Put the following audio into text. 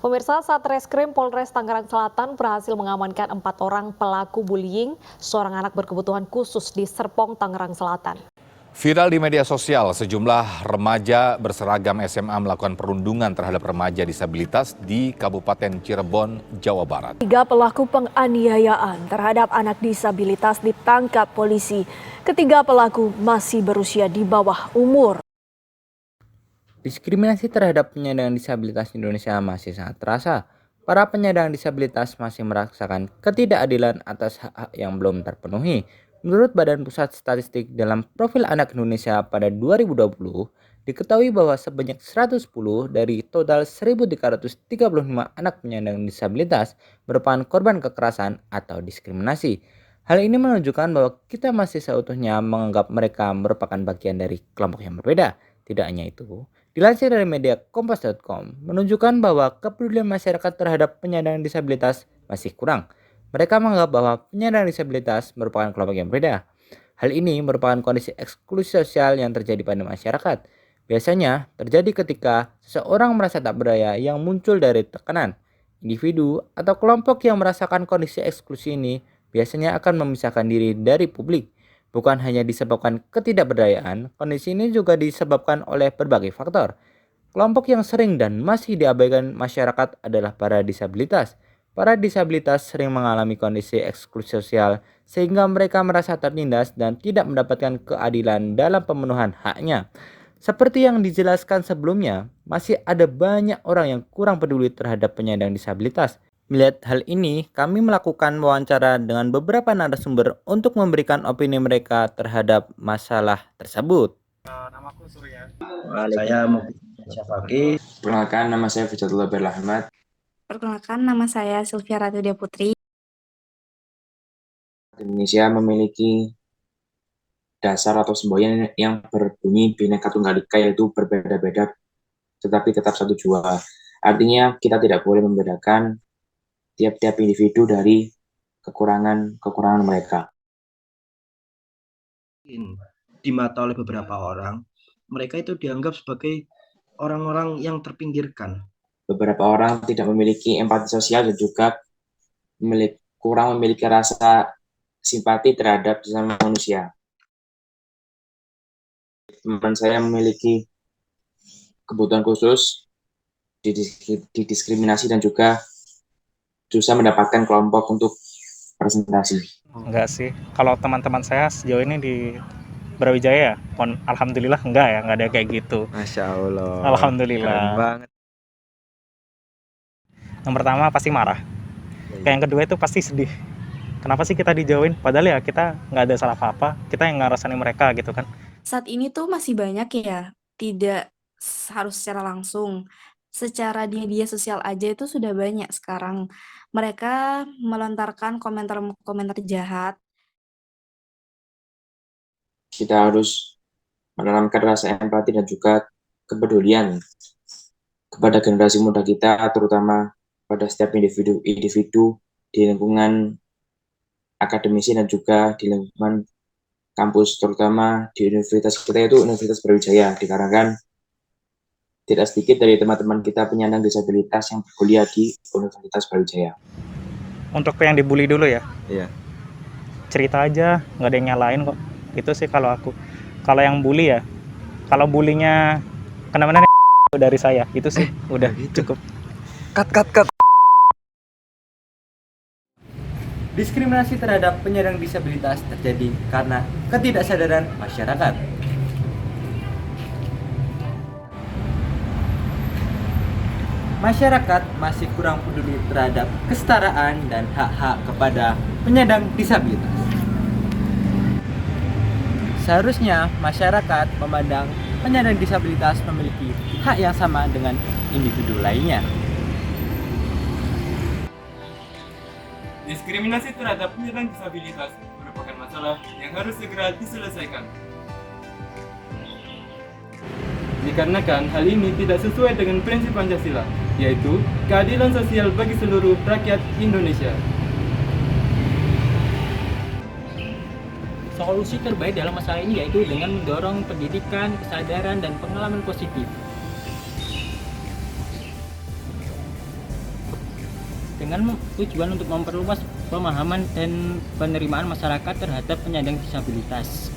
Pemirsa, Satreskrim Polres Tangerang Selatan berhasil mengamankan 4 orang pelaku bullying seorang anak berkebutuhan khusus di Serpong, Tangerang Selatan. Viral di media sosial, sejumlah remaja berseragam SMA melakukan perundungan terhadap remaja disabilitas di Kabupaten Cirebon, Jawa Barat. 3 pelaku penganiayaan terhadap anak disabilitas ditangkap polisi. Ketiga pelaku masih berusia di bawah umur. Diskriminasi terhadap penyandang disabilitas di Indonesia masih sangat terasa. Para penyandang disabilitas masih merasakan ketidakadilan atas hak-hak yang belum terpenuhi. Menurut Badan Pusat Statistik, dalam profil anak Indonesia pada 2020, diketahui bahwa sebanyak 110 dari total 1.335 anak penyandang disabilitas merupakan korban kekerasan atau diskriminasi. Hal ini menunjukkan bahwa kita masih seutuhnya menganggap mereka merupakan bagian dari kelompok yang berbeda. Tidak hanya itu, dilansir dari media Kompas.com menunjukkan bahwa kepedulian masyarakat terhadap penyandang disabilitas masih kurang. Mereka menganggap bahwa penyandang disabilitas merupakan kelompok yang berbeda. Hal ini merupakan kondisi eksklusi sosial yang terjadi pada masyarakat. Biasanya terjadi ketika seseorang merasa tak berdaya yang muncul dari tekanan. Individu atau kelompok yang merasakan kondisi eksklusi ini biasanya akan memisahkan diri dari publik. Bukan hanya disebabkan ketidakberdayaan, kondisi ini juga disebabkan oleh berbagai faktor. Kelompok yang sering dan masih diabaikan masyarakat adalah para disabilitas. Para disabilitas sering mengalami kondisi eksklusi sosial sehingga mereka merasa tertindas dan tidak mendapatkan keadilan dalam pemenuhan haknya. Seperti yang dijelaskan sebelumnya, masih ada banyak orang yang kurang peduli terhadap penyandang disabilitas. Melihat hal ini, kami melakukan wawancara dengan beberapa narasumber untuk memberikan opini mereka terhadap masalah tersebut. Namaku Surya. Saya Syafaqi. Perkenalkan, nama saya Fijatullah Berlahmat. Perkenalkan, nama saya Sylvia Ratudia Putri. Indonesia memiliki dasar atau semboyan yang berbunyi Bhinneka Tunggal Ika, yaitu berbeda-beda tetapi tetap satu jua. Artinya kita tidak boleh membedakan tiap-tiap individu dari kekurangan mereka. Di mata oleh beberapa orang, mereka itu dianggap sebagai orang-orang yang terpinggirkan. Beberapa orang tidak memiliki empati sosial dan juga kurang memiliki rasa simpati terhadap sesama manusia. Teman saya memiliki kebutuhan khusus, didiskriminasi dan juga susah mendapatkan kelompok untuk presentasi. Enggak sih, kalau teman-teman saya sejauh ini di Brawijaya, alhamdulillah enggak ada kayak gitu. Masya Allah. Alhamdulillah. Keren banget. Yang pertama pasti marah. Kayak yang kedua itu pasti sedih. Kenapa sih kita dijauhin? Padahal ya kita nggak ada salah apa-apa. Kita yang ngerasain mereka gitu kan. Saat ini tuh masih banyak ya, tidak harus secara langsung. Secara di media sosial aja itu sudah banyak sekarang. Mereka melontarkan komentar-komentar jahat. Kita harus menanamkan rasa empati dan juga kepedulian kepada generasi muda kita, terutama pada setiap individu di lingkungan akademisi dan juga di lingkungan kampus, terutama di universitas kita, yaitu Universitas Brawijaya, dikarenakan tidak sedikit dari teman-teman kita penyandang disabilitas yang berkuliah di Universitas Brawijaya. Untuk yang dibully dulu ya. Iya. Cerita aja, nggak ada yang nyalain kok. Itu sih kalau aku. Kalau yang bully ya, kalau bulinya kena-mana dari saya, itu sih udah cukup. Cut. Diskriminasi terhadap penyandang disabilitas terjadi karena ketidaksadaran masyarakat. Masyarakat masih kurang peduli terhadap kesetaraan dan hak-hak kepada penyandang disabilitas. Seharusnya masyarakat memandang penyandang disabilitas memiliki hak yang sama dengan individu lainnya. Diskriminasi terhadap penyandang disabilitas merupakan masalah yang harus segera diselesaikan. Dikarenakan hal ini tidak sesuai dengan prinsip Pancasila, yaitu keadilan sosial bagi seluruh rakyat Indonesia. Solusi terbaik dalam masalah ini yaitu dengan mendorong pendidikan, kesadaran, dan pengalaman positif. dengan tujuan untuk memperluas pemahaman dan penerimaan masyarakat terhadap penyandang disabilitas.